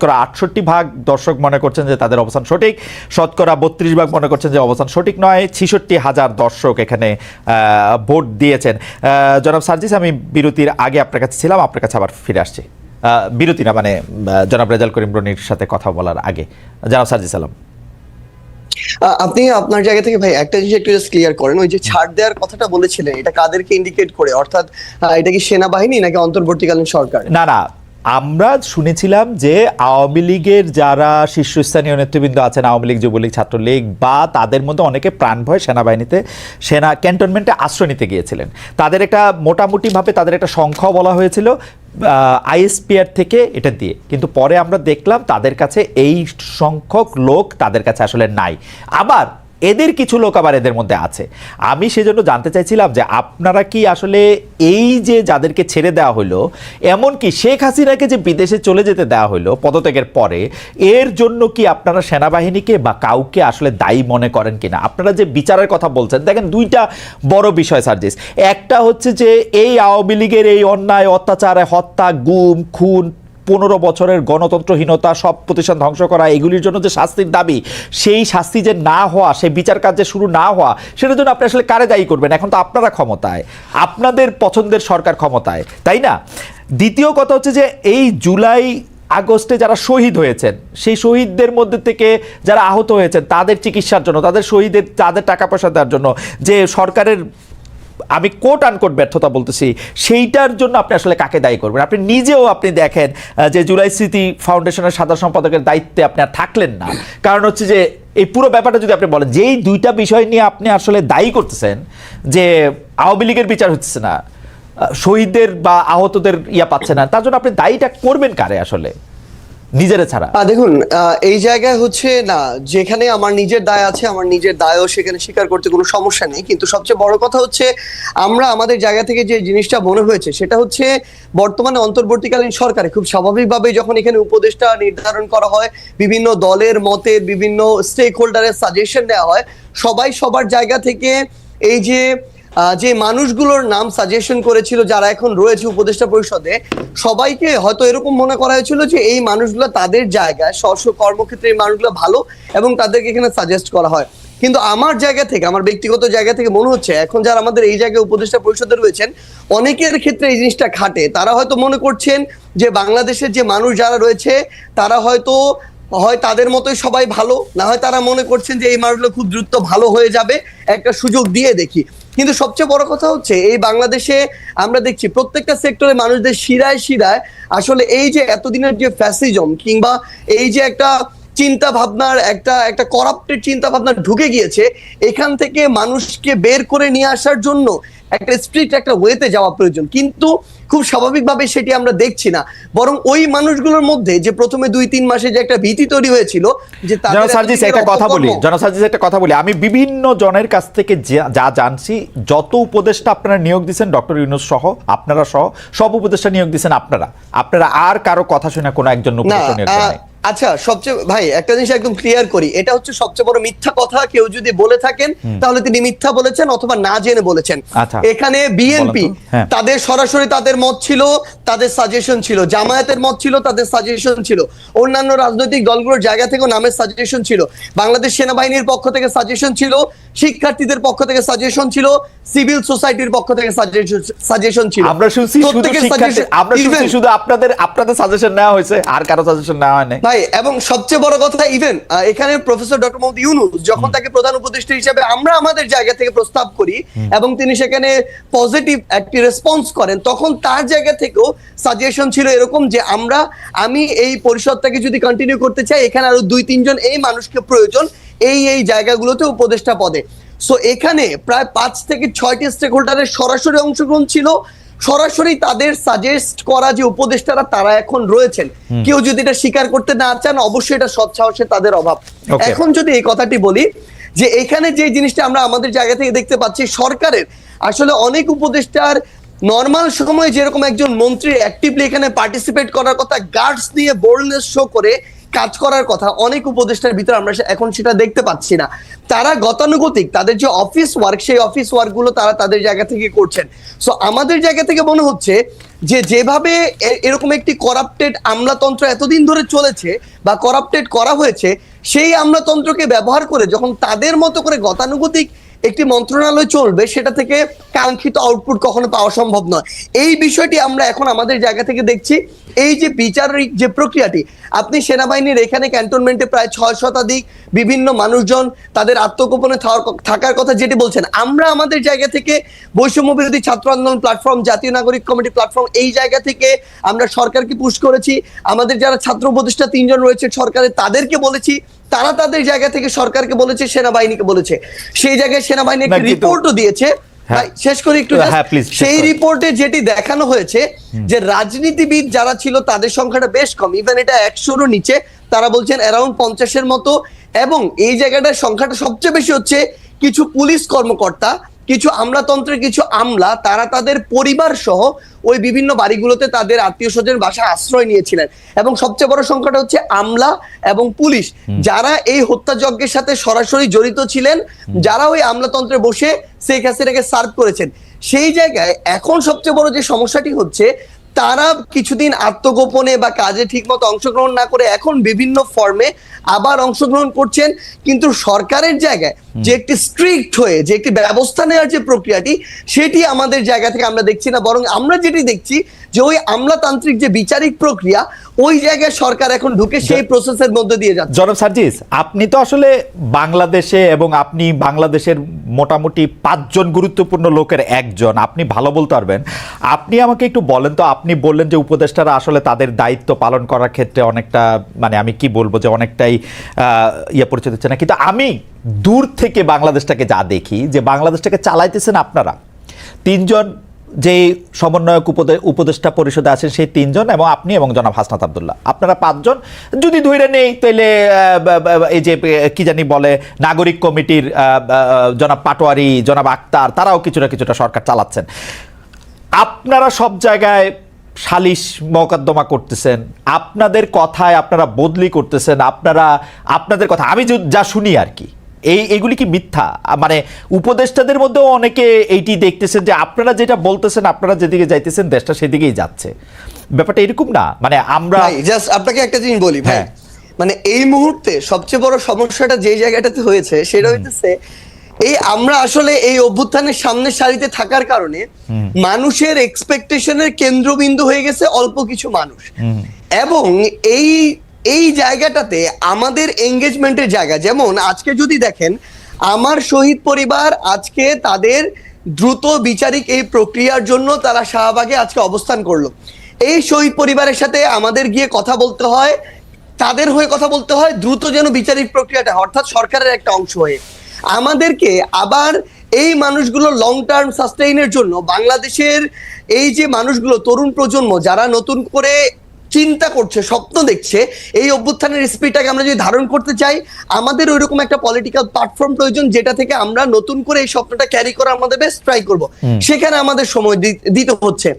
শতকরা ৬৮% দর্শক মনে করছেন যে তাদের অবস্থান সঠিক, শতকরা ৩২% মনে করছেন যে অবস্থান সঠিক নয়। ৬৬,০০০ দর্শক এখানে ভোট দিয়েছেন। জনাব সার্জিস, আমি বিরতির আগে আপনার কাছে ছিলাম, আপনার কাছে আবার ফিরে আসছি। বিরতি না, মানে জনাব রেজাউল করিম রনির সাথে কথা বলার আগে। জনাব সার্জিস আলম, আপনি আপনার জায়গা থেকে ভাই একটা জিনিস একটু জাস্ট ক্লিয়ার করেন, ওই যে ছাড় দেওয়ার কথাটা বলেছিলেন, এটা কাদেরকে ইন্ডিকেট করে? অর্থাৎ এটা কি সেনাবাহিনী নাকি অন্তর্বর্তীকালীন সরকার? না না, আমরা শুনেছিলাম যে আওয়ামী লীগের যারা শীর্ষস্থানীয় নেতৃবৃন্দ আছেন, আওয়ামী লীগ, যুবলীগ, ছাত্রলীগ, বা তাদের মধ্যে অনেকে প্রাণ ভয় সেনাবাহিনীতে ক্যান্টনমেন্টে আশ্রয় নিতে গিয়েছিলেন। তাদের একটা মোটামুটিভাবে তাদের একটা সংখ্যাও বলা হয়েছিল আইএসপিআর থেকে এটা দিয়ে, কিন্তু পরে আমরা দেখলাম তাদের কাছে এই সংখ্যক লোক তাদের কাছে আসলে নাই। আবার এদের কিছু লোক আবার এদের মধ্যে আছে। আমি সেজন্য জানতে চাইছিলাম যে আপনারা কি আসলে এই যে যাদেরকে ছেড়ে দেওয়া হলো, এমনকি শেখ হাসিনাকে যে বিদেশে চলে যেতে দেওয়া হলো পদত্যাগের পরে, এর জন্য কি আপনারা সেনাবাহিনীকে বা কাউকে আসলে দায়ী মনে করেন কিনা? আপনারা যে বিচারের কথা বলছেন, দেখেন দুইটা বড় বিষয় সার্জিস। একটা হচ্ছে যে এই আওয়ামী লীগের এই অন্যায়, অত্যাচার, হত্যা, গুম, খুন, 15 বছরের গণতন্ত্রহীনতা, সব প্রতিষ্ঠান ধ্বংস করা, এগুলির জন্য যে শাস্তির দাবি, সেই শাস্তি যে না হওয়া, সেই বিচার কাজ যে শুরু না হওয়া, সেটার জন্য আপনি আসলে কারে দায়ী করবেন? এখন তো আপনারা ক্ষমতায়, আপনাদের পছন্দের সরকার ক্ষমতায়, তাই না? দ্বিতীয় কথা হচ্ছে যে এই জুলাই আগস্টে যারা শহীদ হয়েছেন, সেই শহীদদের মধ্যে থেকে যারা আহত হয়েছেন, তাদের চিকিৎসার জন্য, তাদের টাকা পয়সা দেওয়ার জন্য যে সরকারের, আমি কোট আনকোট ব্যর্থতা বলতেছি, সেইটার জন্য আপনি আসলে কাকে দায়ী করবেন? আপনি নিজেও আপনি দেখেন যে জুলাই স্মৃতি ফাউন্ডেশনের সাধারণ সম্পাদকের দায়িত্বে আপনি আর থাকলেন না। কারণ হচ্ছে যে এই পুরো ব্যাপারটা যদি আপনি বলেন, যেই দুইটা বিষয় নিয়ে আপনি আসলে দায়ী করতেছেন যে আওয়ামী লীগের বিচার হচ্ছে না, শহীদদের বা আহতদের পাচ্ছে না, তার জন্য আপনি দায়ীটা করবেন কারে আসলে, নিজেরা ছাড়া? দেখুন, এই জায়গায় হচ্ছে না, যেখানে আমার নিজের দায় আছে, আমার নিজের দায়ও সেখানে স্বীকার করতে কোনো সমস্যা নেই। কিন্তু সবচেয়ে বড় কথা হচ্ছে, আমরা আমাদের জায়গা থেকে যে জিনিসটা মনে হয়েছে সেটা হচ্ছে, বর্তমানে অন্তর্বর্তীকালীন সরকারে খুব স্বাভাবিকভাবে যখন এখানে উপদেষ্টা নির্ধারণ করা হয়, বিভিন্ন দলের মতের, বিভিন্ন স্টেক হোল্ডারের সাজেশন দেওয়া হয়, সবাই সবার জায়গা থেকে এই যে মানুষগুলোর নাম সাজেশন করেছিল যারা এখন রয়েছে উপদেষ্টা পরিষদে, সবাইকে হয়তো এরকম মনে করা হয়েছিল যে এই মানুষগুলো তাদের জায়গায় স্ব কর্মক্ষেত্রে এই মানুষগুলো ভালো এবং তাদেরকে এখানে সাজেস্ট করা হয়। কিন্তু আমার জায়গা থেকে, আমার ব্যক্তিগত জায়গা থেকে মনে হচ্ছে এখন যারা আমাদের এই জায়গায় উপদেষ্টা পরিষদে রয়েছেন, অনেকের ক্ষেত্রে এই জিনিসটা খাটে। তারা হয়তো মনে করছেন যে বাংলাদেশের যে মানুষ যারা রয়েছে তারা হয়তো হয় তাদের মতোই সবাই ভালো, না হয় তারা মনে করছেন যে এই মানুষগুলো খুব দ্রুত ভালো হয়ে যাবে, একটা সুযোগ দিয়ে দেখি। কিন্তু সবচেয়ে বড় কথা হচ্ছে, এই বাংলাদেশে আমরা দেখছি প্রত্যেকটা সেক্টরে মানুষদের শিরায় শিরায় আসলে এই যে এতদিনের যে ফ্যাসিজম কিংবা এই যে একটা চিন্তা ভাবনার একটা করাপ্টেড চিন্তা ভাবনা ঢুকে গিয়েছে, এখান থেকে মানুষকে বের করে নিয়ে আসার জন্য একটা স্ট্রিক্ট একটা ওয়েতে যাওয়া প্রয়োজন। কিন্তু খুব স্বাভাবিকভাবে সেটি আমরা দেখছি না, বরং ওই মানুষগুলোর মধ্যে যে প্রথমে 2-3 মাসে যে একটা ভীতি তৈরি হয়েছিল যে একটা কথা বলি, আমি বিভিন্ন জনের কাছ থেকে যা জানছি, যত উপদেষ্টা আপনারা নিয়োগ দিচ্ছেন, ডক্টর ইউনূস সহ, আপনারা সহ সব উপদেষ্টা নিয়োগ দিচ্ছেন আপনারা আর কারো কথা শুনে কোনো একজন উপদেষ্টা নিয়োগ দেন নাই। আচ্ছা, সবচেয়ে ভাই একটা জিনিস একদম ক্লিয়ার করি, এটা হচ্ছে সবচেয়ে বড় মিথ্যা কথা। কেউ যদি বলে থাকেন তাহলে তিনি মিথ্যা বলেছেন অথবা না জেনে বলেছেন। এখানে বিএনপি তাদের সরাসরি তাদের মত ছিল, তাদের সাজেশন ছিল, জামায়াতের মত ছিল, তাদের সাজেশন ছিল, অন্যান্য রাজনৈতিক দলগুলোর জায়গা থেকেও নামের সাজেশন ছিল, বাংলাদেশ সেনাবাহিনীর পক্ষ থেকে সাজেশন ছিল, শিক্ষার্থীদের পক্ষ থেকে সাজেশন ছিল, সিভিল সোসাইটির পক্ষ থেকে সাজেশন ছিল। আমরা শুনছি শুধু আপনাদের সাজেশন নেওয়া হয়েছে, আর কারো সাজেশন নেওয়া হয় না ভাই। এবং সবচেয়ে বড় কথা, ইভেন এখানে প্রফেসর ডক্টর মোহাম্মদ ইউনূস যখন তাকে প্রধান উপদেষ্টা হিসেবে আমরা আমাদের জায়গা থেকে প্রস্তাব করি এবং তিনি সেখানে পজিটিভ একটি রেসপন্স করেন, তখন তার জায়গা থেকেও সাজেশন ছিল এরকম যে আমি এই পরিষদটাকে যদি কন্টিনিউ করতে চাই, এখানে আরো 2-3 জন এই মানুষকে প্রয়োজন এই জায়গাগুলোতে উপদেষ্টা পদে। সো এখানে প্রায় 5 থেকে 6টি স্টেক হোল্ডারের সরাসরি অংশগ্রহণ ছিল, সরাসরি তাদের সাজেস্ট করা যে উপদেষ্টারা তারা এখন রয়েছেন। কেউ যদি এটা স্বীকার করতে না চান, অবশ্যই এটা সৎ সাহসে তাদের অভাব। এখন যদি এই কথাটি বলি যে এখানে যে জিনিসটা আমরা আমাদের জায়গা থেকে দেখতে পাচ্ছি, সরকারের আসলে অনেক উপদেষ্টার নর্মাল সময়ে যেরকম একজন মন্ত্রী অ্যাক্টিভলি এখানে পার্টিসিপেট করার কথা, গার্ডস নিয়ে বোল্ডনেস শো করে কাজ করার কথা অনেক উপদেষ্টার ভিতরে আমরা এখন সেটা দেখতে পাচ্ছি না। তারা গতানুগতিক তাদের যে অফিস ওয়ার্ক, সেই অফিস ওয়ার্ক গুলো তারা তাদের জায়গা থেকে করছেন। সো আমাদের জায়গা থেকে মনে হচ্ছে যে যেভাবে এরকম একটি করাপ্টেড আমলাতন্ত্র এতদিন ধরে চলেছে বা করাপ্টেড করা হয়েছে, সেই আমলাতন্ত্রকে ব্যবহার করে যখন তাদের মতো করে গতানুগতিক একটি মন্ত্রণালয় চলবে, সেটা থেকে কাঙ্ক্ষিত আউটপুট কখনো পাওয়া সম্ভব নয়। এই বিষয়টি আমরা এখন আমাদের জায়গা থেকে দেখছি। এই যে বিচারিক যে প্রক্রিয়াটি, আপনি সেনাবাহিনীর এখানে ক্যান্টনমেন্টে প্রায় 6 শতাধিক বিভিন্ন মানুষজন তাদের আত্মগোপনে থাকার কথা যেটি বলছেন, আমরা আমাদের জায়গা থেকে বৈষম্য বিরোধী ছাত্র আন্দোলন প্ল্যাটফর্ম, জাতীয় নাগরিক কমিটি প্ল্যাটফর্ম, এই জায়গা থেকে আমরা সরকারকে পুশ করেছি। আমাদের যারা ছাত্র উপদেষ্টা 3 জন রয়েছে সরকারের, তাদেরকে বলেছি, তারা তাদের জায়গা থেকে সরকারকে বলেছে, সেনাবাহিনীকে বলেছে। সেই জায়গায় সেনাবাহিনী একটা রিপোর্টও দিয়েছে। শেষ করে একটু, সেই রিপোর্টে যেটি দেখানো হয়েছে যে রাজনীতিবিদ যারা ছিল তাদের সংখ্যাটা বেশ কম, ইভেন এটা 100-রও নিচে, তারা বলছেন অ্যারাউন্ড 50-এর মতো। এবং এই জায়গাটার সংখ্যাটা সবচেয়ে বেশি হচ্ছে কিছু পুলিশ কর্মকর্তা, কিছু আমলাতন্ত্রের কিছু আমলা, তারা তাদের পরিবার সহ ওই বিভিন্ন বাড়িগুলোতে তাদের আত্মীয় স্বজন বাসা আশ্রয় নিয়েছিলেন। এবং সবচেয়ে বড় সংখ্যাটা হচ্ছে আমলা এবং পুলিশ, যারা এই হত্যাযজ্ঞের সাথে সরাসরি জড়িত ছিলেন, যারা ওই আমলাতন্ত্রে বসে শেখ হাসিনাকে সার্ভ করেছেন। সেই জায়গায় এখন সবচেয়ে বড় যে সমস্যাটি হচ্ছে, তারা কিছুদিন আত্মগোপনে বা কাজে ঠিকমতো অংশগ্রহণ না করে এখন বিভিন্ন ফর্মে আবার অংশগ্রহণ করছেন। কিন্তু সরকারের জায়গায় যে একটি স্ট্রিক্ট হয়ে যে একটি ব্যবস্থা নেওয়ার যে প্রক্রিয়াটি, সেটি আমাদের জায়গা থেকে আমরা দেখছি না। বরং আমরা যেটি দেখছি যে ওই আমলাতান্ত্রিক যে বিচারিক প্রক্রিয়া, ওই জায়গায় সরকার এখন ঢুকে সেই প্রসেসের মধ্যে দিয়ে যাচ্ছে। জনাব সার্জিস, আপনি তো আসলে বাংলাদেশে এবং আপনি বাংলাদেশের মোটামুটি 5 জন গুরুত্বপূর্ণ লোকের একজন, আপনি ভালো বলতে পারবেন। আপনি আমাকে একটু বলেন তো, আপনি বললেন যে উপদেষ্টারা আসলে তাদের দায়িত্ব পালন করার ক্ষেত্রে অনেকটা, মানে আমি কি বলবো, যে অনেকটাই পরিচিত হচ্ছে না। কিন্তু আমি দূর থেকে বাংলাদেশটাকে যা দেখি, যে বাংলাদেশটাকে চালাইতেছেন আপনারা 3 জন, যে সমন্বয়ক উপদেষ্টা পরিষদে আছেন সেই 3 জন, এবং আপনি এবং জনাব হাসনাত আব্দুল্লাহ, আপনারা 5 জন। যদি ধরে নেই তাহলে এই যে কি জানি বলে নাগরিক কমিটির জনাব পাটোয়ারি, জনাব আক্তার, তারাও কিছুটা সরকার চালাচ্ছেন। আপনারা সব জায়গায় সালিশ মোকদ্দমা করতেছেন, আপনাদের কথায় আপনারা বদলি করতেছেন, আপনাদের কথা আমি যা শুনি আর কি, এইগুলি কি মিথ্যা? মানে উপদেষ্টাদের মধ্যেও অনেকে এইটি দেখতেছেন যে আপনারা যেটা বলতেছেন, আপনারা যেদিকে যাইতেছেন দেশটা সেদিকেই যাচ্ছে। ব্যাপারটা এরকম না? মানে আমরা জাস্ট আপনাকে একটা জিনিস বলি ভাই, মানে এই মুহূর্তে সবচেয়ে বড় সমস্যাটা যে জায়গাটাতে হয়েছে, সেটা হইতেছে এই আমরা আসলে এই অভ্যুত্থানের সামনের সারিতে থাকার কারণে মানুষের এক্সপেকটেশনের কেন্দ্রবিন্দু হয়ে গেছে অল্প কিছু মানুষ। এবং এই জায়গাটাতে আমাদের এঙ্গেজমেন্টের জায়গা, যেমন আজকে যদি দেখেন, আমার শহীদ পরিবার আজকে তাদের দ্রুত বিচারিক এই প্রক্রিয়ার জন্য তারা শাহবাগে আজকে অবস্থান করলো। এই শহীদ পরিবারের সাথে আমাদের গিয়ে কথা বলতে হয়, তাদের হয়ে কথা বলতে হয়, দ্রুত যেন বিচারিক প্রক্রিয়াটা, অর্থাৎ সরকারের একটা অংশ হয়ে আমাদেরকে আবার এই মানুষগুলো লং টার্ম সাস্টেইনের জন্য, বাংলাদেশের এই যে মানুষগুলো, তরুণ প্রজন্ম যারা নতুন করে চিন্তা করছে, স্বপ্ন দেখছে, এই অভ্যুত্থানের স্পিডটাকে আমরা যদি ধারণ করতে চাই, আমাদের ওইরকম একটা পলিটিক্যাল প্ল্যাটফর্ম প্রয়োজন, যেটা থেকে আমরা নতুন করে এই স্বপ্নটা ক্যারি করা আমাদের বেশ ট্রাই করব। সেখানে আমাদের সময় দিতে হচ্ছে।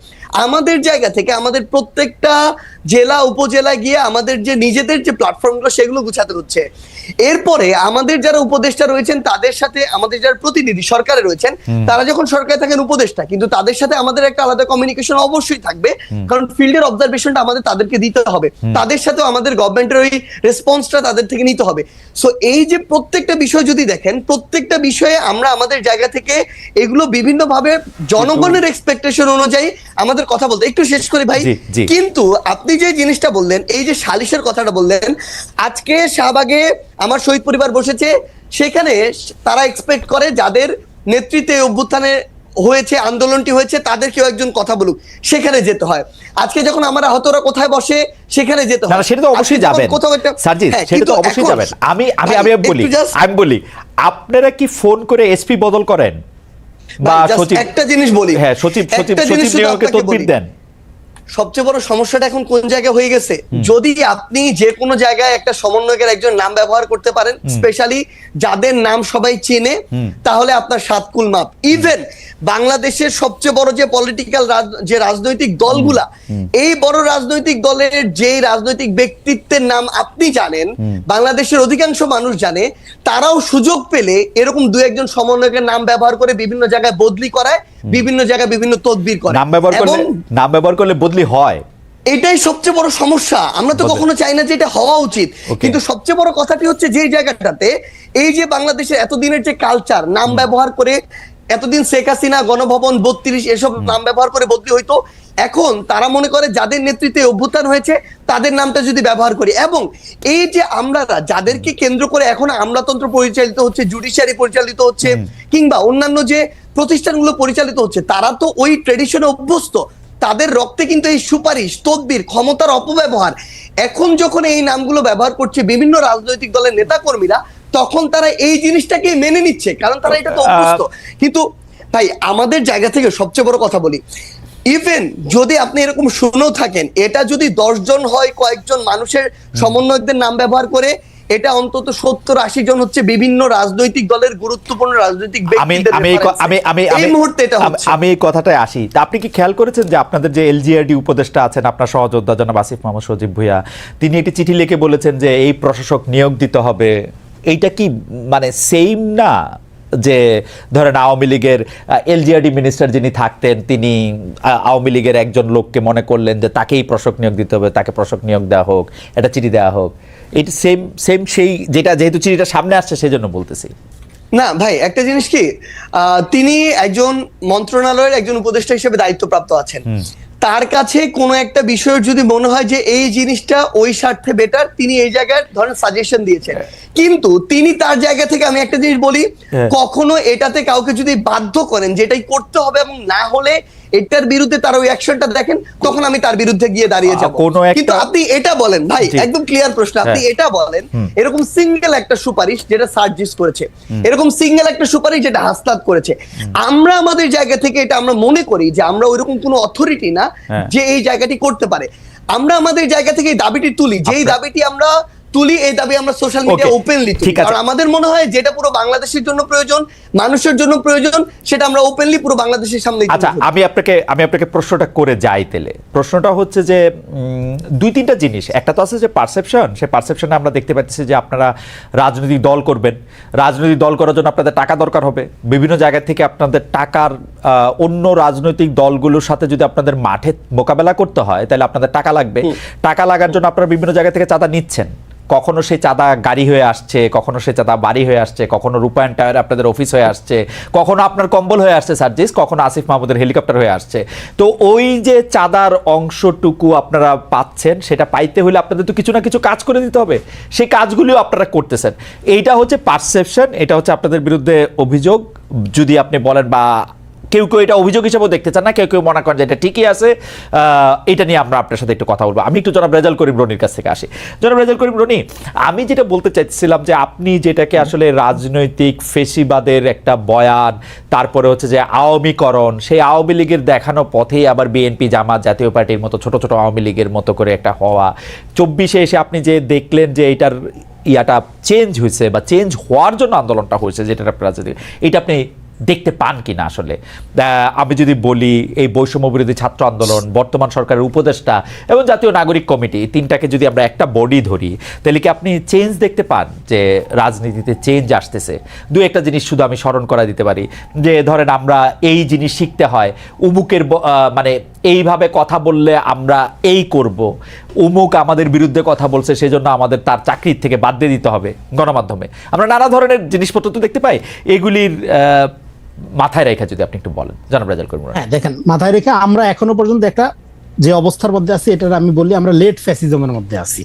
আমাদের জায়গা থেকে আমাদের প্রত্যেকটা জেলা উপজেলা গিয়ে আমাদের যে নিজেদের যে প্ল্যাটফর্মগুলো, সেগুলো গুছাতে হচ্ছে। এরপরে আমাদের যারা উপদেষ্টা রয়েছেন, তাদের সাথে আমাদের যারা প্রতিনিধি সরকারে রয়েছেন, তারা যখন সরকারে থাকেন উপদেষ্টা, কিন্তু তাদের সাথে আমাদের একটা আলাদা কমিউনিকেশন অবশ্যই থাকবে, কারণ ফিল্ডের অবজারভেশনটা আমাদের তাদেরকে দিতে হবে, তাদের সাথেও আমাদের গভর্নমেন্টের ওই রেসপন্সটা তাদের থেকে নিতে হবে। সো এই যে প্রত্যেকটা বিষয় যদি দেখেন, প্রত্যেকটা বিষয়ে আমরা আমাদের জায়গা থেকে এগুলো বিভিন্ন ভাবে জনগণের এক্সপেকটেশন অনুযায়ী আমাদের কথা বলতে। একটু শেষ করি ভাই, কিন্তু আপনি যে জিনিসটা বললেন, এই যে সালিশের কথাটা বললেন, আজকে শাহবাগে আমার শহীদ পরিবার বসেছে, সেখানে তারা এক্সপেক্ট করে যাদের নেতৃত্বে অভ্যুত্থানে হয়েছে, আন্দোলনটি হয়েছে, তাদের কেউ একজন কথা বলুক, সেখানে যেতে হয়। আজকে যখন আমার আহতরা কোথায় বসে, সেখানে যেতে হয়। সেটা তো অবশ্যই যাবেন সার্জিস, সেটা তো অবশ্যই যাবেন। আমি বলি, আপনারা কি ফোন করে এসপি বদল করেন বা সচিব? একটা জিনিস বলি, হ্যাঁ, সচিব নিয়োগে তদবির দেন? সবচেয়ে বড় সমস্যাটা এখন কোন জায়গায় হয়ে গেছে, যদি আপনি যে কোনো জায়গায় একটা সমন্বয়কের একজন নাম ব্যবহার করতে পারেন, স্পেশালি যাদের নাম সবাই চেনে, তাহলে আপনার সাতকুল মাপ। ইভেন বাংলাদেশের সবচেয়ে বড় যে পলিটিক্যাল যে রাজনৈতিক দলগুলা, এই বড় রাজনৈতিক দলের যে রাজনৈতিক ব্যক্তিত্বের নাম আপনি জানেন, বাংলাদেশের অধিকাংশ মানুষ জানে, তারাও সুযোগ পেলে এরকম দু একজন সমন্বয়কের নাম ব্যবহার করে বিভিন্ন জায়গায় বদলি করায়, বিভিন্ন জায়গায় বিভিন্ন তদবির করে। নাম ব্যবহার করলে বদলি হয়, এটাই সবচেয়ে বড় সমস্যা। আমরা তো কখনো চাই না যে এটা হওয়া উচিত, কিন্তু সবচেয়ে বড় কথাটি হচ্ছে যে জায়গাটাতে এই যে বাংলাদেশের এতদিনের যে কালচার, নাম ব্যবহার করে, এতদিন শেখ হাসিনা, গণভবন 32 এসব নাম ব্যবহার করে বদলি হইতো, এখন তারা মনে করে যাদের নেতৃত্বে অভ্যুত্থান হয়েছে তাদের নামটা যদি ব্যবহার করি, এবং এই যে আমরা যাদেরকে কেন্দ্র করে এখন আমলাতন্ত্র পরিচালিত হচ্ছে, জুডিশিয়ারি পরিচালিত হচ্ছে, কিংবা অন্যান্য যে প্রতিষ্ঠানগুলো পরিচালিত হচ্ছে, তারা তো ওই ট্রেডিশনে অভ্যস্ত, তাদের রক্তে কিন্তু এই সুপারিশ, তদবির, ক্ষমতার অপব্যবহার, এখন যখন এই নামগুলো ব্যবহার করছে বিভিন্ন রাজনৈতিক দলের নেতাকর্মীরা, তখন তারা এই জিনিসটাকে মেনে নিচ্ছে, কারণ তারা এটা তো অভ্যস্ত। কিন্তু ভাই আমাদের জায়গা থেকে সবচেয়ে বড় কথা বলি, ইভেন যদি আপনি এরকম শুনেও থাকেন, এটা যদি 10 জন হয়, কয়েকজন মানুষের সমন্বয়কদের নাম ব্যবহার করে, এটা অন্তত 70-80 জন হচ্ছে বিভিন্ন রাজনৈতিক দলের গুরুত্বপূর্ণ রাজনৈতিক ব্যক্তিদের। এই মুহূর্তে এটা হচ্ছে। আমি এই কথাটায় আসি। তা আপনি কি খেয়াল করেছেন যে আপনাদের যে এলজিআরডি উপদেষ্টা আছেন, আপনার সহযোদ্ধা জনাব আসিফ মাহমুদ সজীব ভুঁইয়া, তিনি একটি চিঠি লিখে বলেছেন যে এই প্রশাসক নিয়োগ দিতে হবে। এইটা কি মানে সেম না যে ধরেন আওয়ামী লীগের এলজিআরডি মিনিস্টার যিনি থাকতেন, তিনি আওয়ামী লীগের একজন লোককে মনে করলেন যে তাকেই প্রশাসক নিয়োগ দিতে হবে, তাকে প্রশাসক নিয়োগ দেওয়া হোক, এটা চিঠি দেওয়া হোক, এটা সেম সেই যেটা, যেহেতু চিঠিটা সামনে আসছে সেই জন্য বলতেছি। না ভাই, একটা জিনিস কি, তিনি একজন মন্ত্রণালয়ের একজন উপদেষ্টা হিসেবে দায়িত্বপ্রাপ্ত আছেন, তার কাছে কোনো একটা বিষয়ের যদি মনে হয় যে এই জিনিসটা ওই স্বার্থে বেটার, তিনি এই জায়গায় ধরেন সাজেশন দিয়েছেন, কিন্তু তিনি তার জায়গা থেকে, আমি একটা জিনিস বলি, কখনো এটাতে কাউকে যদি বাধ্য করেন যেটাই করতে হবে, এবং না হলে এটার বিরুদ্ধে তার ওই অ্যাকশনটা দেখেন, তখন আমি তার বিরুদ্ধে গিয়ে দাঁড়িয়ে যাব। কিন্তু আপনি এটা বলেন ভাই, একদম ক্লিয়ার প্রশ্ন, আপনি এটা বলেন এরকম সিঙ্গেল একটা সুপারিশ যেটা সার্জিস করেছে, এরকম সিঙ্গেল একটা সুপারিশ যেটা হাসনাত করেছে, আমরা আমাদের জায়গা থেকে এটা আমরা মনে করি যে আমরা ওইরকম কোনো অথরিটি না যে এই জায়গাটি করতে পারে। আমরা আমাদের জায়গা থেকে এই দাবিটি তুলি, যেই দাবিটি আমরা তুলি, এই দাবি আমরা সোশ্যাল মিডিয়া ওপেনলি তুলি, কারণ আমাদের মনে হয় যেটা পুরো বাংলাদেশের জন্য প্রয়োজন, মানুষের জন্য প্রয়োজন, সেটা আমরা ওপেনলি পুরো বাংলাদেশের সামনে। আচ্ছা, আমি আপনাকে প্রশ্নটা করে যাই তেলে। প্রশ্নটা হচ্ছে যে 2-3টা জিনিস, একটা তো আছে যে পারসেপশন, সেই পারসেপশনে আমরা দেখতে পাচ্ছি যে আপনারা রাজনৈতিক দল করবেন, রাজনৈতিক দল করার জন্য আপনাদের টাকা দরকার হবে, বিভিন্ন জায়গা থেকে আপনাদের টাকার অন্য রাজনৈতিক দলগুলোর সাথে যদি আপনাদের মাঠে মোকাবেলা করতে হয় তাহলে আপনাদের টাকা লাগবে, টাকা লাগার জন্য আপনারা বিভিন্ন জায়গা থেকে চাঁদা নিচ্ছেন, কখনো সেই চাঁদা গাড়ি হয়ে আসছে, কখনো সেই চাঁদা বাড়ি হয়ে আসছে, কখনো রূপায়ণ টায়ার আপনাদের অফিস হয়ে আসছে, কখনো আপনার কম্বল হয়ে আসছে সার্জিস, কখনো আসিফ মাহমুদের হেলিকপ্টার হয়ে আসছে। তো ওই যে চাঁদার অংশটুকু আপনারা পাচ্ছেন, সেটা পাইতে হলে আপনাদের তো কিছু না কিছু কাজ করে দিতে হবে, সেই কাজগুলিও আপনারা করতেছেন। এইটা হচ্ছে পারসেপশন, এটা হচ্ছে আপনাদের বিরুদ্ধে অভিযোগ। যদি আপনি বলেন বা কেউ কেউ এটা অভিযোগ হিসেবেও দেখতে চান না, কেউ কেউ মনে করেন যে এটা ঠিকই আছে, এটা নিয়ে আমরা আপনার সাথে একটু কথা বলবো। আমি একটু জনাব রেজাউল করিম রনির কাছ থেকে আসি। জনাব রেজাউল করিম রনি, আমি যেটা বলতে চাইছিলাম যে আপনি যেটাকে আসলে রাজনৈতিক ফেসিবাদের একটা বয়ান, তারপরে হচ্ছে যে আওয়ামীকরণ, সেই আওয়ামী লীগের দেখানো পথেই আবার বিএনপি, জামাত, জাতীয় পার্টির মতো ছোট ছোট আওয়ামী লীগের মতো করে একটা হওয়া, 24-এ এসে আপনি যে দেখলেন যে এইটার ইয়াটা চেঞ্জ হয়েছে বা চেঞ্জ হওয়ার জন্য আন্দোলনটা হয়েছে, যেটা আপনারা যদি এটা আপনি দেখতে পান কিনা আসলে। আমি যদি বলি এই বৈষম্য বিরোধী ছাত্র আন্দোলন, বর্তমান সরকারের উপদেষ্টা এবং জাতীয় নাগরিক কমিটি, তিনটাকে যদি আমরা একটা বডি ধরি, তাহলে কি আপনি চেঞ্জ দেখতে পান যে রাজনীতিতে চেঞ্জ আসতেছে? একটা জিনিস শুধু আমি স্মরণ করা দিতে পারি যে ধরেন আমরা এই জিনিস শিখতে হয়, উমুকের মানে এইভাবে কথা বললে আমরা এই করব, উমুক আমাদের বিরুদ্ধে কথা বলছে সেজন্য আমাদের তার চাকরির থেকে বাদ দিয়ে দিতে হবে গণমাধ্যমে। আমরা নানা ধরনের জিনিসপত্র তো দেখতে পাই, এগুলির মাথায় রেখে যদি আপনি একটু বলেন জনাব রেজাউল করিম। হ্যাঁ, দেখেন, মাথায় রেখে আমরা এখনো পর্যন্ত একটা যে অবস্থার মধ্যে আছি, এটা আমি বলি আমরা লেট ফ্যাসিজমের মধ্যে আছি।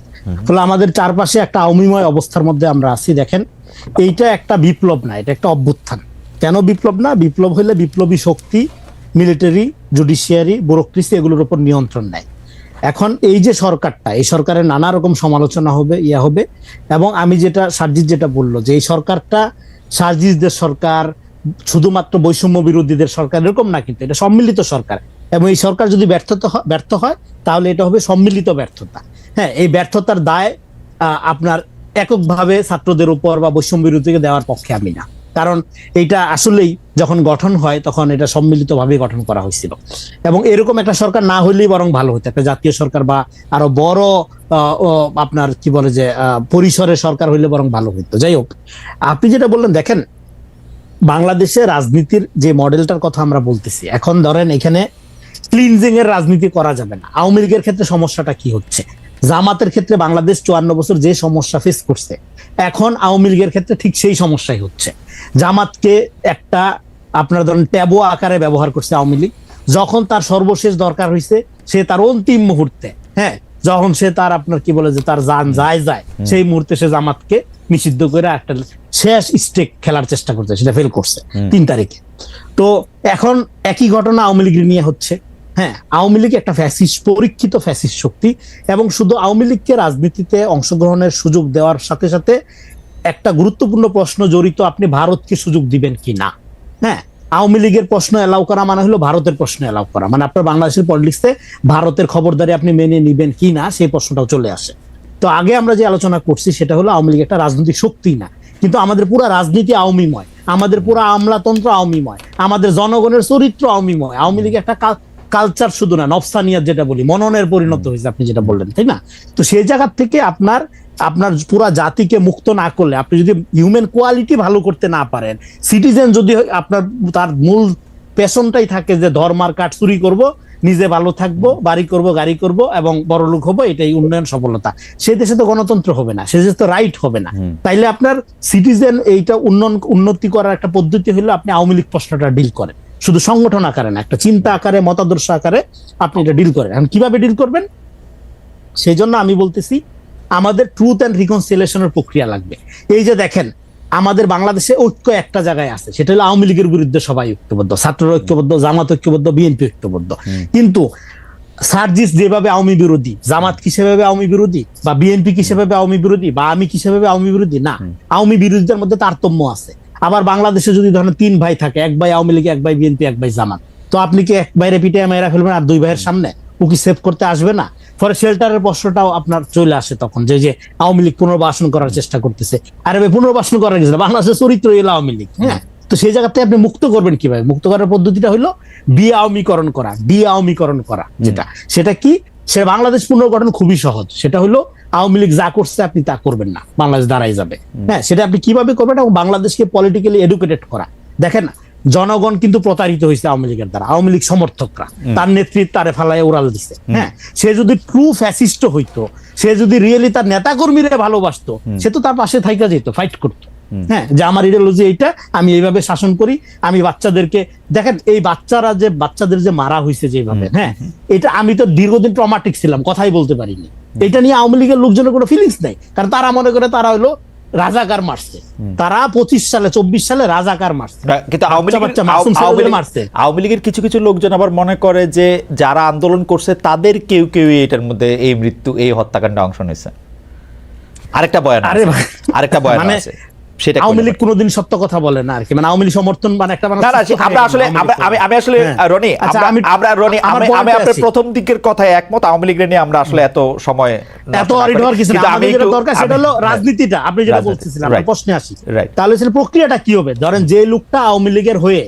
ফলে আমাদের চারপাশে একটা আওয়ামীময় অবস্থার মধ্যে আমরা আছি। দেখেন, এইটা একটা বিপ্লব না, এটা একটা অভ্যুত্থান। কেন বিপ্লব না? বিপ্লব হলে বিপ্লবী শক্তি, মিলিটারি, জুডিশিয়ারি, ব্যুরোক্রেসি এগুলোর উপর নিয়ন্ত্রণ নেয়। এখন এই যে সরকারটা, এই সরকারের নানা রকম সমালোচনা হবে, হবে, এবং আমি যেটা সার্জিস যেটা বললো যে এই সরকারটা সার্জিসদের সরকার, শুধুমাত্র বৈষম্য বিরোধীদের সরকার এরকম না, কিন্তু এটা সম্মিলিত সরকার। এবং এই সরকার যদি ব্যর্থ হয় তাহলে এটা হবে সম্মিলিত ব্যর্থতা। হ্যাঁ, এই ব্যর্থতার দায় আপনার এককভাবে ছাত্রদের উপর বা বৈষম্য বিরোধীকে দেওয়ার পক্ষে আমি না, কারণ এটা আসলেই যখন গঠন হয় তখন এটা সম্মিলিতভাবে গঠন করা হয়েছিল, এবং এরকম একটা সরকার না হইলেই বরং ভালো হতো, একটা জাতীয় সরকার বা আরো বড় আপনার কি বলে যে পরিসরের সরকার হইলে বরং ভালো হতো। যাই হোক, আপনি যেটা বললেন, দেখেন বাংলাদেশে রাজনীতির যে মডেলটার কথা আমরা বলতেছি, এখন ধরেন এখানে ক্লিনজিং এর রাজনীতি করা যাবে না। আওয়ামী লীগের ক্ষেত্রে সমস্যাটা কি হচ্ছে, জামাতের ক্ষেত্রে বাংলাদেশ 54 বছর যে সমস্যা ফেস করছে, এখন আওয়ামী লীগের ক্ষেত্রে ঠিক সেই সমস্যাই হচ্ছে। জামাতকে একটা আপনার ধরেন ট্যাবু আকারে ব্যবহার করছে আওয়ামী লীগ, যখন তার সর্বশেষ দরকার হয়েছে সে তার অন্তিম মুহূর্তে, হ্যাঁ যখন সে তার আপনার কি বলে যে তার জান যায় সেই মুহূর্তে সে জামাতকে নিষিদ্ধ করে একটা শেষ স্টেক খেলার চেষ্টা করছে, সেটা ফেল করছে 3 তারিখে। তো এখন একই ঘটনা আওয়ামী লীগ নিয়ে হচ্ছে। হ্যাঁ, আওয়ামী লীগ একটা ফ্যাসিস্ট, পরীক্ষিত ফ্যাসিস্ট শক্তি, এবং শুধু আওয়ামী লীগকে রাজনীতিতে অংশগ্রহণের সুযোগ দেওয়ার সাথে সাথে একটা গুরুত্বপূর্ণ প্রশ্ন জড়িত, আপনি ভারতকে সুযোগ দিবেন কি না। হ্যাঁ, আওয়ামী লীগের প্রশ্ন এলাও করা মানে হলো ভারতের প্রশ্ন এলাও করা, মানে আপনার বাংলাদেশের পলিটিক্সে ভারতের খবরদারি আপনি মেনে নিবেন কি না সেই প্রশ্নটাও চলে আসে। তো আগে আমরা যে আলোচনা করছি সেটা হলো আওয়ামী লীগ একটা রাজনৈতিক শক্তি না, কিন্তু আমাদের পুরো রাজনীতি আওয়ামীময়, আমাদের পুরো আমলাতন্ত্র আওয়ামীময়, আমাদের জনগণের চরিত্র আওয়ামীময়। আওয়ামী লীগ একটা কালচার শুধু না, নফসানিয়াত যেটা বলি, মননের পরিণত হয়েছে, আপনি যেটা বললেন, তাই না? তো সেই জায়গা থেকে আপনার পুরা জাতিকে মুক্ত না করলে, আপনি যদি হিউম্যান কোয়ালিটি ভালো করতে না পারেন, সিটিজেন যদি আপনার তার মূল পেশনটাই থাকে যে ধর্মার কাঠ চুরি করব, নিজে ভালো থাকবো, বাড়ি করব, গাড়ি করব এবং বড়লোক হবো, এটাই উন্নয়ন সফলতা, সে দেশে তো গণতন্ত্র হবে না, সে দেশে তো রাইট হবে না। তাইলে আপনার সিটিজেন এইটা উন্নতি করার একটা পদ্ধতি হলো আপনি আওয়ামী লীগ প্রশ্নটা ডিল করেন, শুধু সংগঠন আকারে না, একটা চিন্তা আকারে, মতাদর্শ আকারে আপনি এটা ডিল করেন। এখন কিভাবে ডিল করবেন, সেই জন্য আমি বলতেছি আমাদের ট্রুথ অ্যান্ড রিকনসিলিয়েশনের প্রক্রিয়া লাগবে। এই যে দেখেন আমাদের বাংলাদেশে ঐক্য একটা জায়গায় আছে, সেটা হলো আওয়ামী লীগের বিরুদ্ধে সবাই ঐক্যবদ্ধ, ছাত্ররা ঐক্যবদ্ধ, জামাত ঐক্যবদ্ধ, বিএনপি ঐক্যবদ্ধ, কিন্তু সার্জিস যেভাবে আওয়ামী বিরোধী, জামাত কি সেভাবে আওয়ামী বিরোধী, বা বিএনপি কি সেভাবে আওয়ামী বিরোধী, বা আমি কি সেভাবে আওয়ামী বিরোধী না। আওয়ামী বিরোধীদের মধ্যে তারতম্য আছে। আবার বাংলাদেশে যদি ধরেন 3 ভাই থাকে, 1 ভাই আওয়ামী লীগ, 1 ভাই বিএনপি, 1 ভাই জামাত, তো আপনি কি 1 ভাইরে পিটে মেয়েরা ফেলবেন আর 2 ভাইয়ের সামনে ও কি সেভ করতে আসবে না? ফলে শেল্টারের প্রশ্নটাও আপনার চলে আসে তখন, যে আওয়ামী লীগ পুনর্বাসন করার চেষ্টা করতেছে। আরে ভাই, পুনর্বাসন করার কিছু না, বাংলাদেশের চরিত্র এলো আওয়ামী লীগ। হ্যাঁ, তো সেই জায়গাতে আপনি মুক্ত করবেন কিভাবে? মুক্ত করার পদ্ধতিটা হলো ডি-আওয়ামীকরণ করা, যেটা সেটা কি, সে বাংলাদেশ পুনর্গঠন খুবই সহজ, সেটা হলো আওয়ামী লীগ যা করছে আপনি তা করবেন না, বাংলাদেশ দাঁড়াই যাবে। হ্যাঁ, সেটা আপনি কিভাবে করবেন, এবং বাংলাদেশকে পলিটিক্যালি এডুকেটেড করা। দেখেন জনগণ কিন্তু প্রতারিত হয়েছে আওয়ামী লীগের দ্বারা, আওয়ামী লীগ সমর্থকরা তার নেতৃত্ব তারে ফালায় উড়াল দিছে। হ্যাঁ, সে যদি ট্রু ফ্যাসিস্ট হইতো, সে যদি রিয়েলি তার নেতা কর্মীরা ভালোবাসতো, সে তো তার পাশে থাইকা যেত, ফাইট করতো। হ্যাঁ, যে আমার ইডিওলজি এইটা, আমি এইভাবে শাসন করি, আমি বাচ্চাদেরকে, দেখেন এই বাচ্চাদের যে মারা হয়েছে যেভাবে, হ্যাঁ, এটা আমি তো দীর্ঘদিন ট্রমাটিক ছিলাম, কথাই বলতে পারিনি। এটা নিয়ে আওয়ামী লীগের লোকজনের কোনো ফিলিংস নাই, কারণ তারা মনে করে তারা হলো রাজাকার মারছে, তারা 24 সালে রাজাকার মারছে, কিন্তু আওয়ামী লীগের কিছু কিছু লোকজন আবার মনে করে যে যারা আন্দোলন করছে তাদের কেউ কেউ এটার মধ্যে এই হত্যাকাণ্ডে অংশ নিয়েছে। আরেকটা বয়ান মানে আছে, সেটা আওয়ামী লীগ কোনোদিন সত্য কথা বলে না আর কি, মানে আওয়ামী লীগ সমর্থন মানে একটা আমি আসলে রনি, আমি আপনার প্রথম দিকের কথায় একমত। আওয়ামী লীগ নিয়ে আমরা আসলে এত সময় এত কিছু না, আমাদের যেটা দরকার সেটা হলো রাজনীতিটা। আপনি যেটা বলতেছিলেন, আমরা প্রশ্নে আসি, তাহলে সেটা প্রক্রিয়াটা কি হবে? ধরেন যে লোকটা আওয়ামী লীগের হয়ে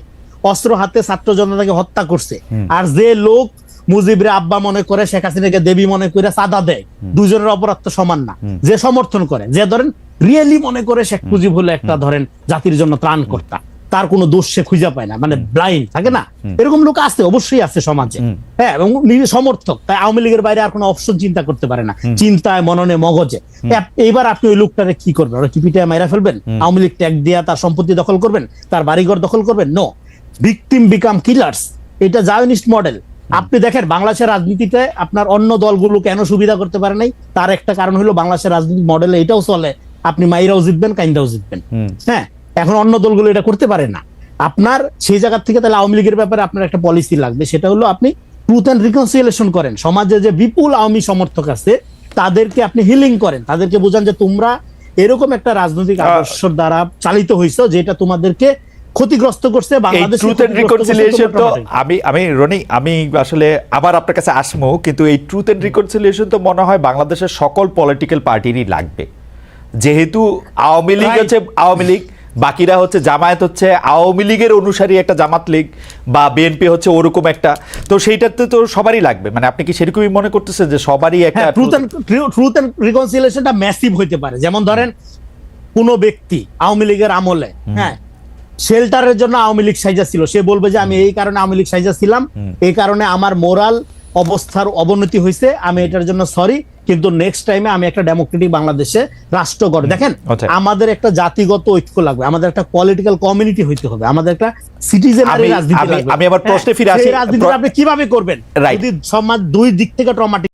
অস্ত্র হাতে ছাত্র জনতাকে হত্যা করছে, আর যে লোক মুজিবরে আব্বা মনে করে, শেখ হাসিনাকে দেবী মনে করে চাঁদা দেয়, দুজনের অপরাধ তো সমান না। যে সমর্থন করে, যে ধরেন রিয়েলি মনে করে শেখ মুজিব হলো একটা ধরেন জাতির জন্য ত্রাণকর্তা, তার কোনো দোষ সে খুঁজে পায় না, মানে ব্লাইন্ড থাকে না, এরকম লোক আছে, অবশ্যই আছে সমাজে। হ্যাঁ, এবং নিজে সমর্থক, তাই আওয়ামী লীগের বাইরে আর কোনো অপশন চিন্তা করতে পারে না, চিন্তায়, মননে, মগজে। এইবার আপনি ওই লোকটারে কি করবেন? ওরা কি পিটায় মাইরা ফেলবেন? আওয়ামী লীগ ট্যাগ দিয়া তার সম্পত্তি দখল করবেন, তার বাড়িঘর দখল করবেন? নো, ভিকটিম বিকাম কিলার্স, এটা জায়নিস্ট মডেল। আপনি দেখেন বাংলাদেশের রাজনীতিতে আপনার অন্য দলগুলো কেন সুবিধা করতে পারে নাই, তার একটা কারণ হলো বাংলাদেশের রাজনীতি মডেলে এটাও চলে, আপনি মাইরাও জিতবেন, কাইন্দাও জিতবেন। হ্যাঁ, এখন অন্য দলগুলো এটা করতে পারে না। আপনার সেই জায়গা থেকে তাহলে আওয়ামী লীগের ব্যাপারে আপনার একটা পলিসি লাগবে, সেটা হলো আপনি ট্রুথ অ্যান্ড রিকনসিলিয়েশন করেন, সমাজে যে বিপুল আওয়ামী সমর্থক আছে তাদেরকে আপনি হিলিং করেন, তাদেরকে বোঝান যে তোমরা এরকম একটা রাজনৈতিক আদর্শের দ্বারা চালিত হইছো যেটা তোমাদেরকে ক্ষতিগ্রস্ত করছে এই বাংলাদেশ ট্রুথ এন্ড রিকনসিলিয়েশন তো আমি রনি আমি আসলে আবার আপনার কাছে আসবো, কিন্তু এই ট্রুথ এন্ড রিকনসিলিয়েশন তো মনে হয় বাংলাদেশের সকল পলিটিক্যাল পার্টিরই লাগবে, যেহেতু আওয়ামী লীগ Right. হচ্ছে আওয়ামী লীগ, বাকিরা হচ্ছে জামায়াত হচ্ছে আওয়ামী লীগের অনুসারী একটা জামাত লীগ, বা বিএনপি হচ্ছে ওরকম একটা, তো সেইটাতে তো সবারই লাগবে। মানে আপনি কি সেরকমই মনে করতেছেন যে সবারই একটা ট্রুথ এন্ড রিকনসিলিয়েশনটা ম্যাসিভ হইতে পারে? যেমন ধরেন কোন ব্যক্তি আওয়ামী লীগের আমলে হ্যাঁ শেল্টারের জন্য আওয়ামী লীগ সাইজা ছিল, সে বলবে যে আমি এই কারণে আওয়ামী লীগ সাইজা ছিলাম, এই কারণে আমার মোরাল অবস্থার অবনতি হয়েছে, আমি এটার জন্য সরি, কিন্তু নেক্সট টাইমে আমি একটা ডেমোক্রেটিক বাংলাদেশে রাষ্ট্র গড়ে। দেখেন আচ্ছা। আমাদের একটা জাতিগত ঐক্য লাগবে, আমাদের একটা পলিটিক্যাল কমিউনিটি হইতে হবে, আমাদের একটা সিটিজেনারি রাজনীতি লাগবে। আমি আবার প্রশ্নে ফিরে হ্যাঁ, আসি। সেই রাজনীতি আপনি কিভাবে করবেন Right. যদি সমাজ দুই দিক থেকে ট্রমাটিক